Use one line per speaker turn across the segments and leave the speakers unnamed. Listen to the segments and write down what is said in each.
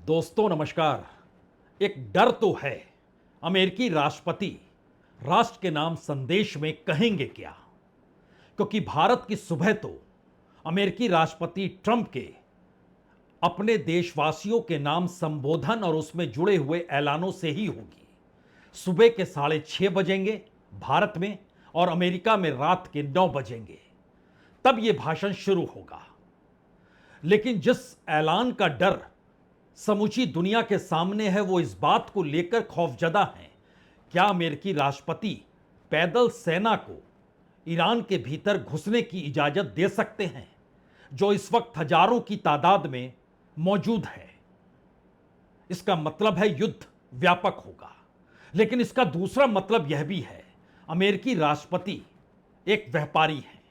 दोस्तों नमस्कार। एक डर तो है, अमेरिकी राष्ट्रपति राष्ट्र के नाम संदेश में कहेंगे क्या? क्योंकि भारत की सुबह तो अमेरिकी राष्ट्रपति ट्रंप के अपने देशवासियों के नाम संबोधन और उसमें जुड़े हुए ऐलानों से ही होगी। सुबह के 6:30 बजेंगे भारत में और अमेरिका में रात के 9 बजेंगे, तब यह भाषण शुरू होगा। लेकिन जिस ऐलान का डर समूची दुनिया के सामने है वो इस बात को लेकर खौफजदा हैं, क्या अमेरिकी राष्ट्रपति पैदल सेना को ईरान के भीतर घुसने की इजाजत दे सकते हैं, जो इस वक्त हजारों की तादाद में मौजूद है। इसका मतलब है युद्ध व्यापक होगा। लेकिन इसका दूसरा मतलब यह भी है, अमेरिकी राष्ट्रपति एक व्यापारी हैं।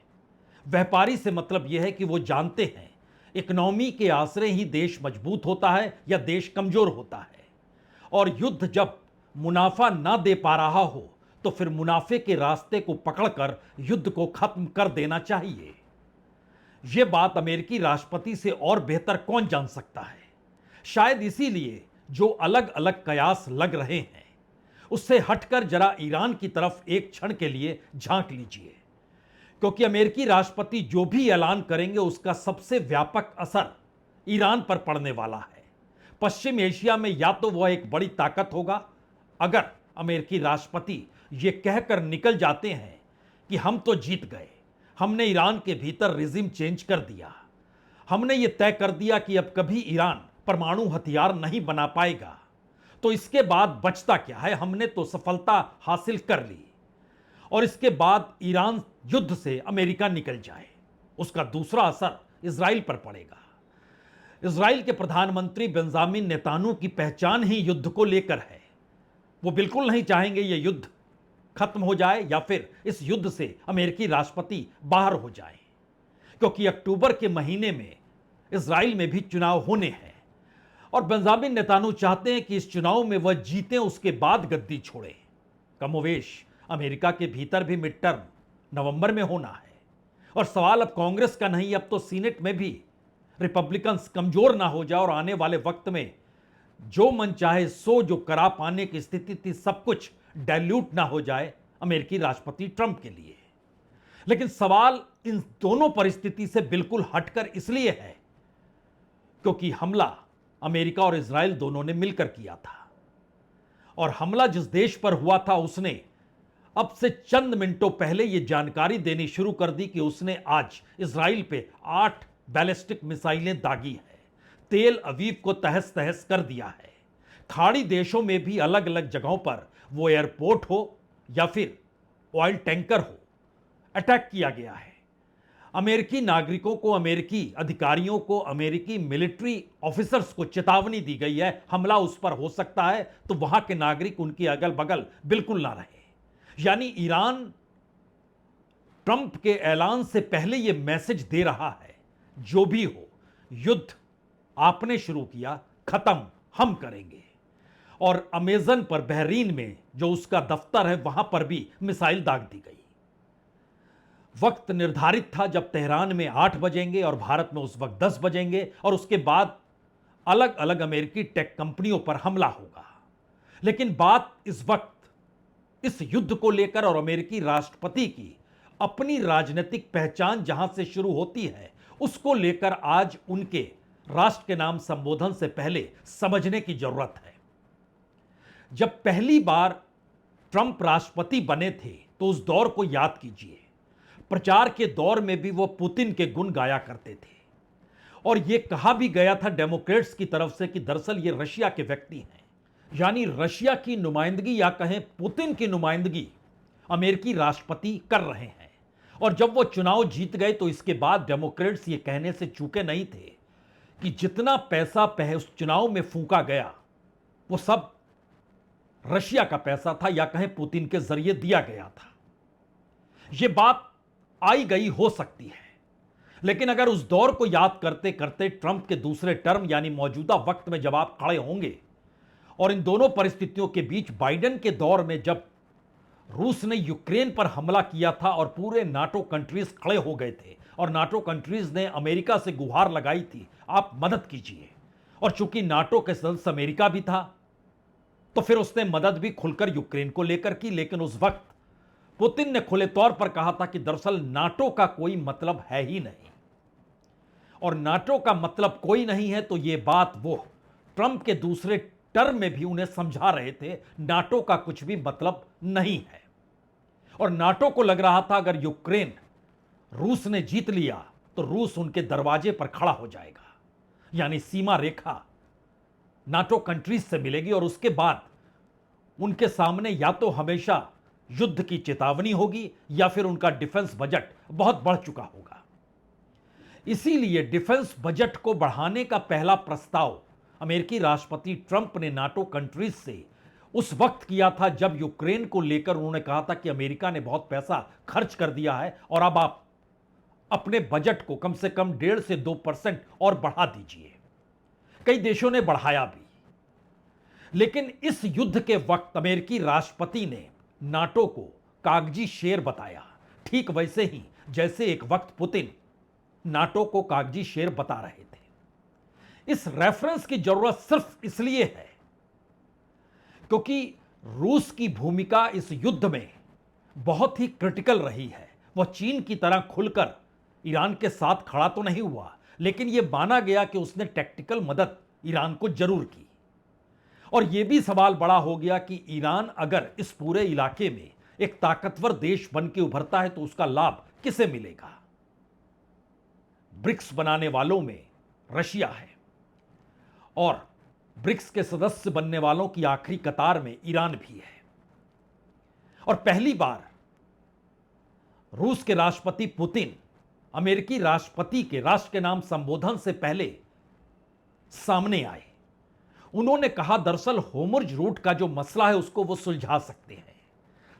व्यापारी से मतलब यह है कि वो जानते हैं इकोनॉमी के आसरे ही देश मजबूत होता है या देश कमजोर होता है। और युद्ध जब मुनाफा ना दे पा रहा हो तो फिर मुनाफे के रास्ते को पकड़कर युद्ध को खत्म कर देना चाहिए। यह बात अमेरिकी राष्ट्रपति से और बेहतर कौन जान सकता है। शायद इसीलिए जो अलग अलग कयास लग रहे हैं उससे हटकर जरा ईरान की तरफ एक क्षण के लिए झांक लीजिए, क्योंकि अमेरिकी राष्ट्रपति जो भी ऐलान करेंगे उसका सबसे व्यापक असर ईरान पर पड़ने वाला है। पश्चिम एशिया में या तो वह एक बड़ी ताकत होगा अगर अमेरिकी राष्ट्रपति यह कहकर निकल जाते हैं कि हम तो जीत गए, हमने ईरान के भीतर रिजिम चेंज कर दिया, हमने यह तय कर दिया कि अब कभी ईरान परमाणु हथियार नहीं बना पाएगा, तो इसके बाद बचता क्या है, हमने तो सफलता हासिल कर ली। और इसके बाद ईरान युद्ध से अमेरिका निकल जाए। उसका दूसरा असर इजराइल पर पड़ेगा। इजराइल के प्रधानमंत्री बेंजामिन नेतान्याहू की पहचान ही युद्ध को लेकर है। वो बिल्कुल नहीं चाहेंगे यह युद्ध खत्म हो जाए या फिर इस युद्ध से अमेरिकी राष्ट्रपति बाहर हो जाए, क्योंकि अक्टूबर के महीने में इजराइल में भी चुनाव होने हैं और बेंजामिन नेतान्याहू चाहते हैं कि इस चुनाव में वह जीतें, उसके बाद गद्दी छोड़ें। कमोवेश अमेरिका के भीतर भी मिड टर्म नवंबर में होना है और सवाल अब कांग्रेस का नहीं, अब तो सीनेट में भी रिपब्लिकन्स कमजोर ना हो जाए और आने वाले वक्त में जो मन चाहे सो जो करा पाने की स्थिति थी सब कुछ डाइल्यूट ना हो जाए अमेरिकी राष्ट्रपति ट्रंप के लिए। लेकिन सवाल इन दोनों परिस्थिति से बिल्कुल हटकर इसलिए है क्योंकि हमला अमेरिका और इजराइल दोनों ने मिलकर किया था और हमला जिस देश पर हुआ था उसने अब से चंद मिनटों पहले यह जानकारी देनी शुरू कर दी कि उसने आज इजराइल पे 8 बैलिस्टिक मिसाइलें दागी है, तेल अवीव को तहस तहस कर दिया है। खाड़ी देशों में भी अलग अलग जगहों पर, वो एयरपोर्ट हो या फिर ऑयल टैंकर हो, अटैक किया गया है। अमेरिकी नागरिकों को, अमेरिकी अधिकारियों को, अमेरिकी मिलिट्री ऑफिसर्स को चेतावनी दी गई है हमला उस पर हो सकता है, तो वहां के नागरिक उनके अगल बगल बिल्कुल ना रहे। यानी ईरान ट्रंप के ऐलान से पहले यह मैसेज दे रहा है, जो भी हो युद्ध आपने शुरू किया, खत्म हम करेंगे। और अमेजन पर बहरीन में जो उसका दफ्तर है वहां पर भी मिसाइल दाग दी गई। वक्त निर्धारित था जब तेहरान में 8 बजेंगे और भारत में उस वक्त 10 बजेंगे और उसके बाद अलग अलग अमेरिकी टेक कंपनियों पर हमला होगा। लेकिन बात इस वक्त इस युद्ध को लेकर और अमेरिकी राष्ट्रपति की अपनी राजनीतिक पहचान जहां से शुरू होती है उसको लेकर आज उनके राष्ट्र के नाम संबोधन से पहले समझने की जरूरत है। जब पहली बार ट्रंप राष्ट्रपति बने थे तो उस दौर को याद कीजिए। प्रचार के दौर में भी वो पुतिन के गुण गाया करते थे और यह कहा भी गया था डेमोक्रेट्स की तरफ से कि दरअसल ये रशिया के व्यक्ति हैं। यानी रशिया की नुमाइंदगी या कहें पुतिन की नुमाइंदगी अमेरिकी राष्ट्रपति कर रहे हैं। और जब वो चुनाव जीत गए तो इसके बाद डेमोक्रेट्स ये कहने से चूके नहीं थे कि जितना पैसा उस चुनाव में फूंका गया वो सब रशिया का पैसा था या कहें पुतिन के जरिए दिया गया था। यह बात आई गई हो सकती है, लेकिन अगर उस दौर को याद करते करते ट्रंप के दूसरे टर्म यानी मौजूदा वक्त में जब आप खड़े होंगे और इन दोनों परिस्थितियों के बीच बाइडेन के दौर में जब रूस ने यूक्रेन पर हमला किया था और पूरे नाटो कंट्रीज खड़े हो गए थे और नाटो कंट्रीज ने अमेरिका से गुहार लगाई थी, आप मदद कीजिए, और चूंकि नाटो के सदस्य अमेरिका भी था, तो फिर उसने मदद भी खुलकर यूक्रेन को लेकर की। लेकिन उस वक्त पुतिन ने खुले तौर पर कहा था कि दरअसल नाटो का कोई मतलब है ही नहीं, और नाटो का मतलब कोई नहीं है, तो यह बात वो ट्रंप के दूसरे टर्म में भी उन्हें समझा रहे थे, नाटो का कुछ भी मतलब नहीं है। और नाटो को लग रहा था अगर यूक्रेन रूस ने जीत लिया तो रूस उनके दरवाजे पर खड़ा हो जाएगा, यानी सीमा रेखा नाटो कंट्रीज से मिलेगी, और उसके बाद उनके सामने या तो हमेशा युद्ध की चेतावनी होगी या फिर उनका डिफेंस बजट बहुत बढ़ चुका होगा। इसीलिए डिफेंस बजट को बढ़ाने का पहला प्रस्ताव अमेरिकी राष्ट्रपति ट्रंप ने नाटो कंट्रीज से उस वक्त किया था जब यूक्रेन को लेकर उन्होंने कहा था कि अमेरिका ने बहुत पैसा खर्च कर दिया है और अब आप अपने बजट को कम से कम 1.5 से 2% और बढ़ा दीजिए। कई देशों ने बढ़ाया भी, लेकिन इस युद्ध के वक्त अमेरिकी राष्ट्रपति ने नाटो को कागजी शेर बताया, ठीक वैसे ही जैसे एक वक्त पुतिन नाटो को कागजी शेर बता रहे थे। इस रेफरेंस की जरूरत सिर्फ इसलिए है क्योंकि रूस की भूमिका इस युद्ध में बहुत ही क्रिटिकल रही है। वह चीन की तरह खुलकर ईरान के साथ खड़ा तो नहीं हुआ, लेकिन यह माना गया कि उसने टैक्टिकल मदद ईरान को जरूर की। और यह भी सवाल बड़ा हो गया कि ईरान अगर इस पूरे इलाके में एक ताकतवर देश बन के उभरता है तो उसका लाभ किसे मिलेगा। ब्रिक्स बनाने वालों में रशिया है और ब्रिक्स के सदस्य बनने वालों की आखिरी कतार में ईरान भी है। और पहली बार रूस के राष्ट्रपति पुतिन अमेरिकी राष्ट्रपति के राष्ट्र के नाम संबोधन से पहले सामने आए। उन्होंने कहा दरअसल होर्मुज़ रूट का जो मसला है उसको वो सुलझा सकते हैं,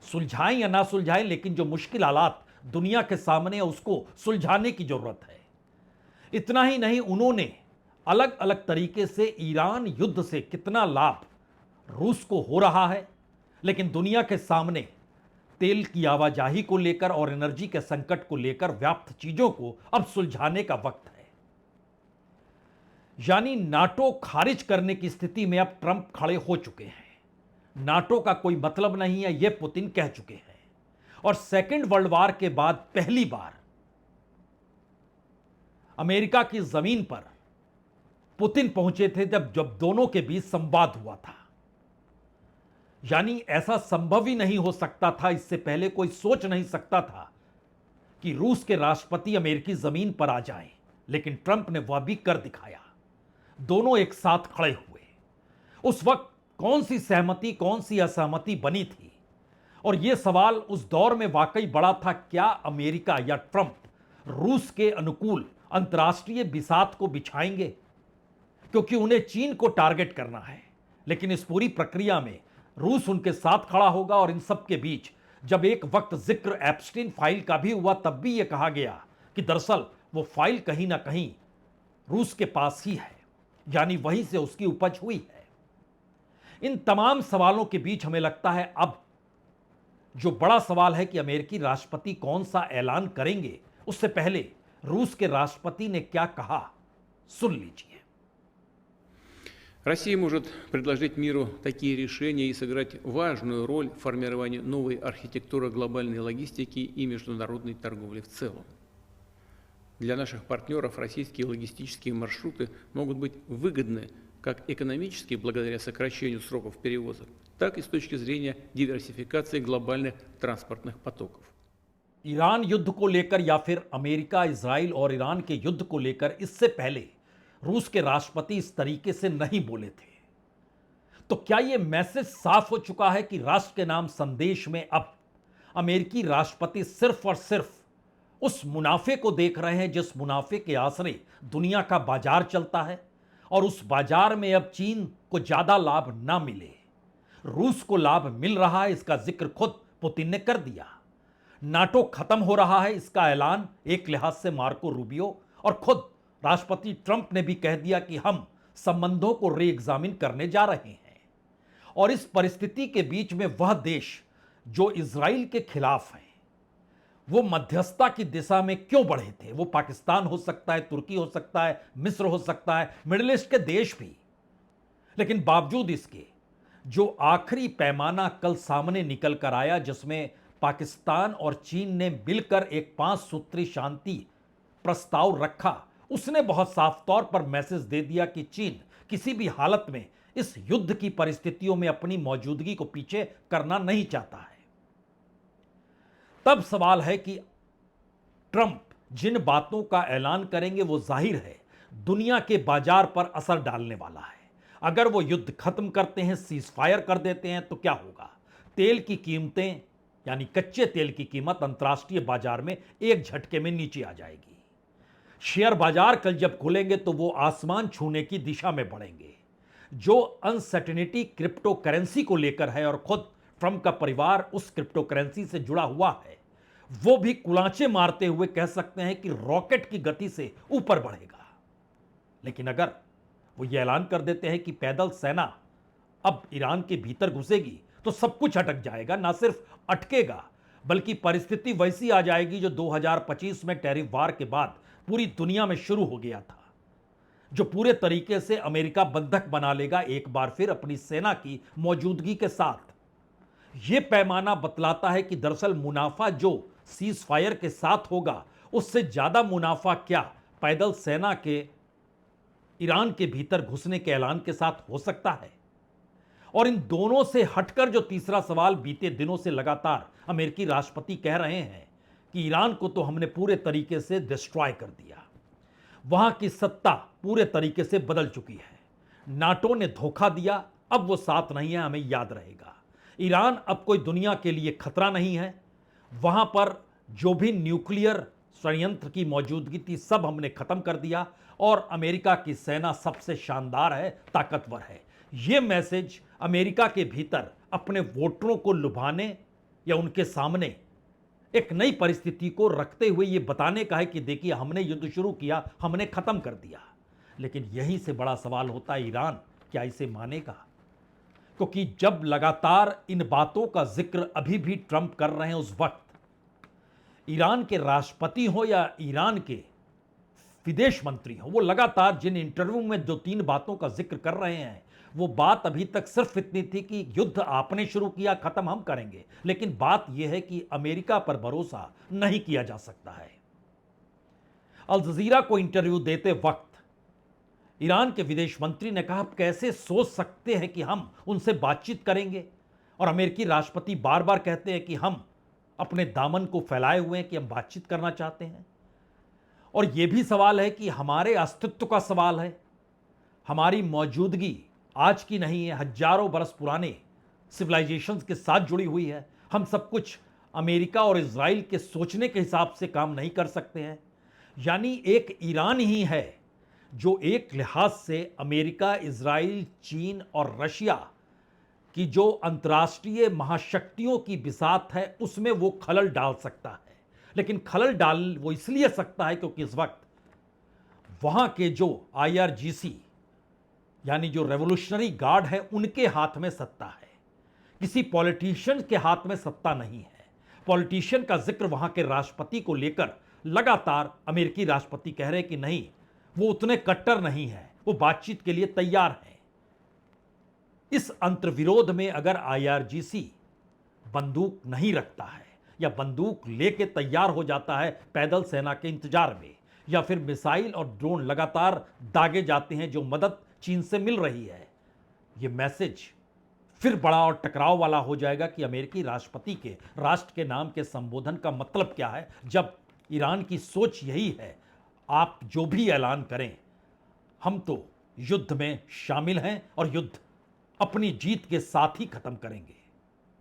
सुलझाएं या ना सुलझाएं, लेकिन जो मुश्किल हालात दुनिया के सामने है उसको सुलझाने की जरूरत है। इतना ही नहीं, उन्होंने अलग अलग तरीके से ईरान युद्ध से कितना लाभ रूस को हो रहा है, लेकिन दुनिया के सामने तेल की आवाजाही को लेकर और एनर्जी के संकट को लेकर व्याप्त चीजों को अब सुलझाने का वक्त है। यानी नाटो खारिज करने की स्थिति में अब ट्रंप खड़े हो चुके हैं। नाटो का कोई मतलब नहीं है, यह पुतिन कह चुके हैं। और सेकेंड वर्ल्ड वॉर के बाद पहली बार अमेरिका की जमीन पर पुतिन पहुंचे थे जब दोनों के बीच संवाद हुआ था। यानी ऐसा संभव ही नहीं हो सकता था, इससे पहले कोई सोच नहीं सकता था कि रूस के राष्ट्रपति अमेरिकी जमीन पर आ जाएं, लेकिन ट्रंप ने वह भी कर दिखाया। दोनों एक साथ खड़े हुए। उस वक्त कौन सी सहमति कौन सी असहमति बनी थी, और यह सवाल उस दौर में वाकई बड़ा था, क्या अमेरिका या ट्रंप रूस के अनुकूल अंतर्राष्ट्रीय बिसात को बिछाएंगे, क्योंकि उन्हें चीन को टारगेट करना है। लेकिन इस पूरी प्रक्रिया में रूस उनके साथ खड़ा होगा। और इन सब के बीच जब एक वक्त जिक्र एप्स्टीन फाइल का भी हुआ, तब भी यह कहा गया कि दरअसल वो फाइल कहीं ना कहीं रूस के पास ही है, यानी वहीं से उसकी उपज हुई है। इन तमाम सवालों के बीच हमें लगता है अब जो बड़ा सवाल है कि अमेरिकी राष्ट्रपति कौन सा ऐलान करेंगे, उससे पहले रूस के राष्ट्रपति ने क्या कहा, सुन लीजिए।
Россия может предложить миру такие решения и сыграть важную роль в формировании новой архитектуры глобальной логистики и международной торговли в целом. Для наших партнеров российские логистические маршруты могут быть выгодны как экономически, благодаря сокращению сроков перевозок, так и с точки зрения диверсификации глобальных транспортных потоков.
ईरान युद्ध को लेकर या फिर अमेरिका, इजराइल और ईरान के युद्ध को लेकर इससे पहले रूस के राष्ट्रपति इस तरीके से नहीं बोले थे। तो क्या यह मैसेज साफ हो चुका है कि राष्ट्र के नाम संदेश में अब अमेरिकी राष्ट्रपति सिर्फ और सिर्फ उस मुनाफे को देख रहे हैं जिस मुनाफे के आसरे दुनिया का बाजार चलता है, और उस बाजार में अब चीन को ज्यादा लाभ ना मिले, रूस को लाभ मिल रहा है, इसका जिक्र खुद पुतिन ने कर दिया। नाटो खत्म हो रहा है, इसका ऐलान एक लिहाज से मार्को रूबियो और खुद राष्ट्रपति ट्रंप ने भी कह दिया कि हम संबंधों को री एग्जामिन करने जा रहे हैं। और इस परिस्थिति के बीच में वह देश जो इजराइल के खिलाफ हैं, वो मध्यस्थता की दिशा में क्यों बढ़े थे? वो पाकिस्तान हो सकता है, तुर्की हो सकता है, मिस्र हो सकता है, मिडिल ईस्ट के देश भी। लेकिन बावजूद इसके जो आखिरी पैमाना कल सामने निकल कर आया, जिसमें पाकिस्तान और चीन ने मिलकर एक 5 सूत्री शांति प्रस्ताव रखा, उसने बहुत साफ तौर पर मैसेज दे दिया कि चीन किसी भी हालत में इस युद्ध की परिस्थितियों में अपनी मौजूदगी को पीछे करना नहीं चाहता है। तब सवाल है कि ट्रंप जिन बातों का ऐलान करेंगे वो जाहिर है दुनिया के बाजार पर असर डालने वाला है। अगर वो युद्ध खत्म करते हैं, सीज फायर कर देते हैं, तो क्या होगा? तेल की कीमतें यानी कच्चे तेल की कीमत अंतर्राष्ट्रीय बाजार में एक झटके में नीचे आ जाएगी। शेयर बाजार कल जब खुलेंगे तो वो आसमान छूने की दिशा में बढ़ेंगे। जो अनसर्टेनिटी क्रिप्टो करेंसी को लेकर है और खुद ट्रंप का परिवार उस क्रिप्टो करेंसी से जुड़ा हुआ है, वो भी कुलांचे मारते हुए कह सकते हैं कि रॉकेट की गति से ऊपर बढ़ेगा। लेकिन अगर वो ये ऐलान कर देते हैं कि पैदल सेना अब ईरान के भीतर घुसेगी, तो सब कुछ अटक जाएगा। ना सिर्फ अटकेगा, बल्कि परिस्थिति वैसी आ जाएगी जो 2025 में टैरिफ वार के बाद पूरी दुनिया में शुरू हो गया था, जो पूरे तरीके से अमेरिका बंधक बना लेगा एक बार फिर अपनी सेना की मौजूदगी के साथ। यह पैमाना बतलाता है कि दरअसल मुनाफा जो सीज फायर के साथ होगा, उससे ज्यादा मुनाफा क्या पैदल सेना के ईरान के भीतर घुसने के ऐलान के साथ हो सकता है। और इन दोनों से हटकर जो तीसरा सवाल बीते दिनों से लगातार अमेरिकी राष्ट्रपति कह रहे हैं कि ईरान को तो हमने पूरे तरीके से डिस्ट्रॉय कर दिया, वहां की सत्ता पूरे तरीके से बदल चुकी है, नाटो ने धोखा दिया, अब वो साथ नहीं है, हमें याद रहेगा। ईरान अब कोई दुनिया के लिए खतरा नहीं है, वहां पर जो भी न्यूक्लियर षड्यंत्र की मौजूदगी थी सब हमने खत्म कर दिया, और अमेरिका की सेना सबसे शानदार है, ताकतवर है। यह मैसेज अमेरिका के भीतर अपने वोटरों को लुभाने या उनके सामने एक नई परिस्थिति को रखते हुए यह बताने का है कि देखिए हमने युद्ध शुरू किया, हमने खत्म कर दिया। लेकिन यहीं से बड़ा सवाल होता है, ईरान क्या इसे मानेगा? क्योंकि जब लगातार इन बातों का जिक्र अभी भी ट्रंप कर रहे हैं, उस वक्त ईरान के राष्ट्रपति हो या ईरान के विदेश मंत्री हो, वो लगातार जिन इंटरव्यू में 2-3 बातों का जिक्र कर रहे हैं, वो बात अभी तक सिर्फ इतनी थी कि युद्ध आपने शुरू किया, खत्म हम करेंगे। लेकिन बात यह है कि अमेरिका पर भरोसा नहीं किया जा सकता है। अल जजीरा को इंटरव्यू देते वक्त ईरान के विदेश मंत्री ने कहा, आप कैसे सोच सकते हैं कि हम उनसे बातचीत करेंगे? और अमेरिकी राष्ट्रपति बार बार कहते हैं कि हम अपने दामन को फैलाए हुए हैं कि हम बातचीत करना चाहते हैं। और यह भी सवाल है कि हमारे अस्तित्व का सवाल है, हमारी मौजूदगी आज की नहीं है, हजारों बरस पुराने सिविलाइजेशंस के साथ जुड़ी हुई है। हम सब कुछ अमेरिका और इजराइल के सोचने के हिसाब से काम नहीं कर सकते हैं। यानी एक ईरान ही है जो एक लिहाज से अमेरिका, इजराइल, चीन और रशिया की जो अंतर्राष्ट्रीय महाशक्तियों की बिसात है उसमें वो खलल डाल सकता है। लेकिन खलल डाल वो इसलिए सकता है क्योंकि इस वक्त वहां के जो IRGC यानी जो रेवोल्यूशनरी गार्ड है, उनके हाथ में सत्ता है, किसी पॉलिटिशियन के हाथ में सत्ता नहीं है। पॉलिटिशियन का जिक्र वहां के राष्ट्रपति को लेकर लगातार अमेरिकी राष्ट्रपति कह रहे हैं कि नहीं, वो उतने कट्टर नहीं है, वो बातचीत के लिए तैयार हैं। इस अंतर्विरोध में अगर IRGC बंदूक नहीं रखता है या बंदूक लेके तैयार हो जाता है पैदल सेना के इंतजार में, या फिर मिसाइल और ड्रोन लगातार दागे जाते हैं जो मदद चीन से मिल रही है, यह मैसेज फिर बड़ा और टकराव वाला हो जाएगा कि अमेरिकी राष्ट्रपति के राष्ट्र के नाम के संबोधन का मतलब क्या है, जब ईरान की सोच यही है, आप जो भी ऐलान करें हम तो युद्ध में शामिल हैं और युद्ध अपनी जीत के साथ ही खत्म करेंगे।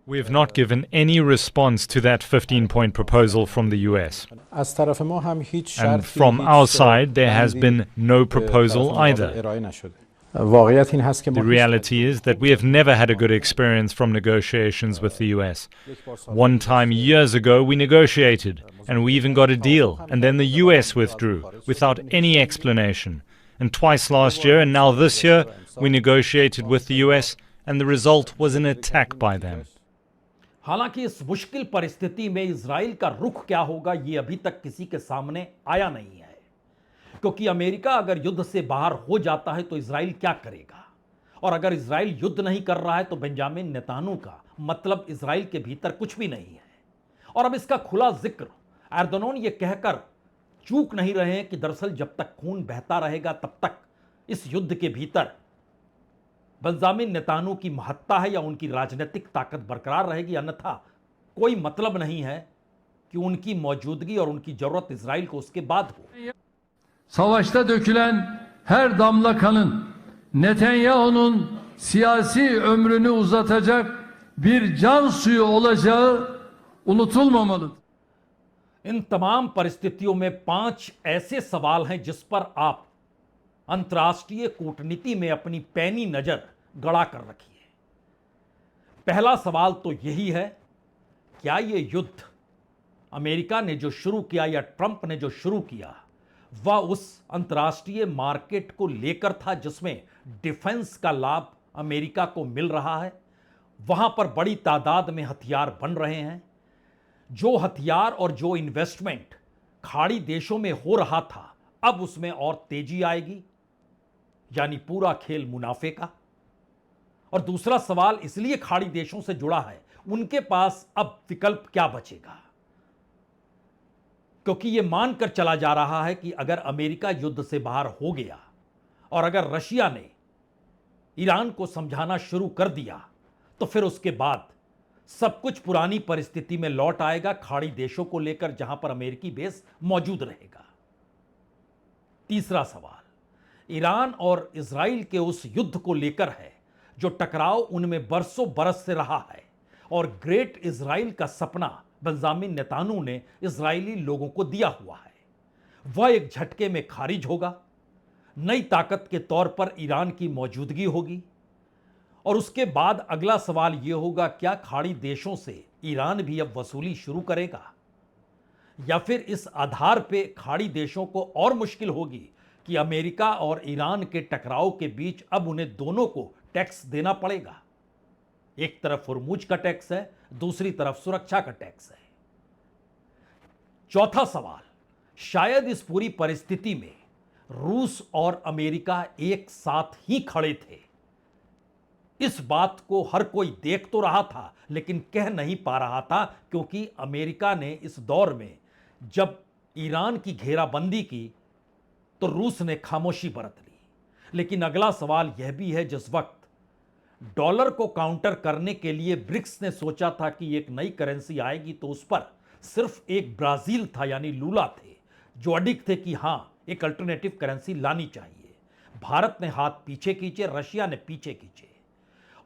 We have not given any response to that 15-point proposal from the US. And from our side, there has been no proposal either. The reality is that we have never had a good experience from negotiations with the US. One time years ago, we negotiated, and we even got a deal, and then the US withdrew without any explanation. And twice last year, and now this year, we negotiated with the US, and the result was an attack by them.
हालांकि इस मुश्किल परिस्थिति में Israel का रुख क्या होगा यह अभी तक किसी के सामने आया नहीं है, क्योंकि अमेरिका अगर युद्ध से बाहर हो जाता है तो इजराइल क्या करेगा, और अगर इजराइल युद्ध नहीं कर रहा है तो बेंजामिन नेतान्याहू का मतलब इजराइल के भीतर कुछ भी नहीं है। और अब इसका खुला जिक्र एर्दोगन ये कहकर चूक नहीं रहे हैं कि दरअसल जब तक खून बहता रहेगा तब तक इस युद्ध के भीतर बेंजामिन नेतान्याहू की महत्ता है या उनकी राजनीतिक ताकत बरकरार रहेगी, अन्यथा कोई मतलब नहीं है कि उनकी मौजूदगी और उनकी जरूरत इजराइल को उसके बाद हो।
Savaşta dökülen her damla kanın Netanyahu'nun siyasi ömrünü uzatacak bir can suyu olacağı unutulmamalıdır.
इन तमाम परिस्थितियों में 5 ऐसे सवाल हैं जिस पर आप अंतर्राष्ट्रीय कूटनीति में अपनी पैनी नजर गड़ा कर रखिए। पहला सवाल तो यही है, क्या यह युद्ध अमेरिका ने जो शुरू किया या ट्रंप ने जो शुरू किया वह उस अंतर्राष्ट्रीय मार्केट को लेकर था जिसमें डिफेंस का लाभ अमेरिका को मिल रहा है, वहां पर बड़ी तादाद में हथियार बन रहे हैं, जो हथियार और जो इन्वेस्टमेंट खाड़ी देशों में हो रहा था अब उसमें और तेजी आएगी, यानी पूरा खेल मुनाफे का। और दूसरा सवाल इसलिए खाड़ी देशों से जुड़ा है, उनके पास अब विकल्प क्या बचेगा, क्योंकि यह मानकर चला जा रहा है कि अगर अमेरिका युद्ध से बाहर हो गया और अगर रशिया ने ईरान को समझाना शुरू कर दिया तो फिर उसके बाद सब कुछ पुरानी परिस्थिति में लौट आएगा खाड़ी देशों को लेकर, जहां पर अमेरिकी बेस मौजूद रहेगा। तीसरा सवाल ईरान और इजराइल के उस युद्ध को लेकर है जो टकराव उनमें बरसों बरस से रहा है, और ग्रेट इजराइल का सपना बेंजामिन नेतान्याहू ने इजरायली लोगों को दिया हुआ है, वह एक झटके में खारिज होगा। नई ताकत के तौर पर ईरान की मौजूदगी होगी, और उसके बाद अगला सवाल यह होगा, क्या खाड़ी देशों से ईरान भी अब वसूली शुरू करेगा, या फिर इस आधार पे खाड़ी देशों को और मुश्किल होगी कि अमेरिका और ईरान के टकराव के बीच अब उन्हें दोनों को टैक्स देना पड़ेगा। एक तरफ हुर्मुज का टैक्स है, दूसरी तरफ सुरक्षा का टैक्स है। चौथा सवाल, शायद इस पूरी परिस्थिति में रूस और अमेरिका एक साथ ही खड़े थे। इस बात को हर कोई देख तो रहा था लेकिन कह नहीं पा रहा था, क्योंकि अमेरिका ने इस दौर में जब ईरान की घेराबंदी की तो रूस ने खामोशी बरत ली। लेकिन अगला सवाल यह भी है, जिस वक्त डॉलर को काउंटर करने के लिए ब्रिक्स ने सोचा था कि एक नई करेंसी आएगी तो उस पर सिर्फ एक ब्राजील था, यानी लूला थे, जो अडिग थे कि हां एक अल्टरनेटिव करेंसी लानी चाहिए। भारत ने हाथ पीछे खींचे, रशिया ने पीछे खींचे,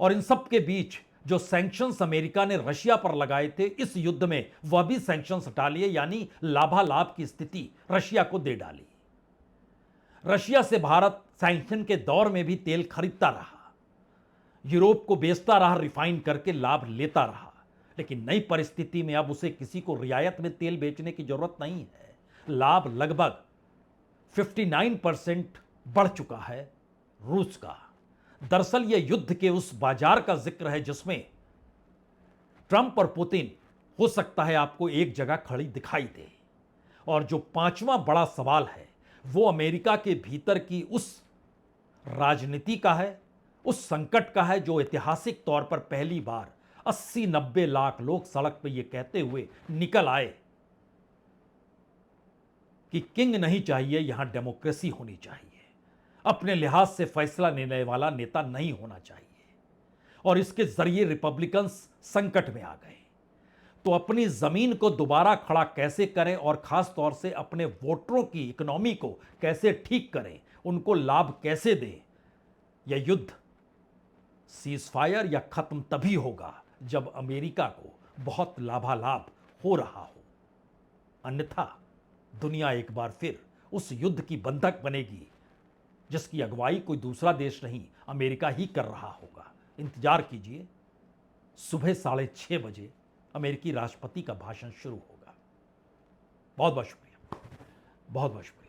और इन सब के बीच जो सैंक्शंस अमेरिका ने रशिया पर लगाए थे इस युद्ध में वह भी सैंक्शंस हटा लिए, यानी लाभालाभ की स्थिति रशिया को दे डाली। रशिया से भारत सैंक्शन के दौर में भी तेल खरीदता रहा, यूरोप को बेचता रहा, रिफाइन करके लाभ लेता रहा, लेकिन नई परिस्थिति में अब उसे किसी को रियायत में तेल बेचने की जरूरत नहीं है। लाभ लगभग 59% बढ़ चुका है रूस का। दरअसल यह युद्ध के उस बाजार का जिक्र है जिसमें ट्रंप और पुतिन हो सकता है आपको एक जगह खड़ी दिखाई दे। और जो पांचवा बड़ा सवाल है वो अमेरिका के भीतर की उस राजनीति का है, उस संकट का है जो ऐतिहासिक तौर पर पहली बार 80-90 लाख लोग सड़क पर यह कहते हुए निकल आए कि किंग नहीं चाहिए, यहां डेमोक्रेसी होनी चाहिए, अपने लिहाज से फैसला लेने वाला नेता नहीं होना चाहिए। और इसके जरिए रिपब्लिकन्स संकट में आ गए। तो अपनी जमीन को दोबारा खड़ा कैसे करें और खास तौर से अपने वोटरों की इकोनॉमी को कैसे ठीक करें, उनको लाभ कैसे दें, यह युद्ध सीजफायर या खत्म तभी होगा जब अमेरिका को बहुत लाभालाभ हो रहा हो, अन्यथा दुनिया एक बार फिर उस युद्ध की बंधक बनेगी जिसकी अगुवाई कोई दूसरा देश नहीं अमेरिका ही कर रहा होगा। इंतजार कीजिए, सुबह 6:30 बजे अमेरिकी राष्ट्रपति का भाषण शुरू होगा। बहुत बहुत शुक्रिया, बहुत बहुत शुक्रिया।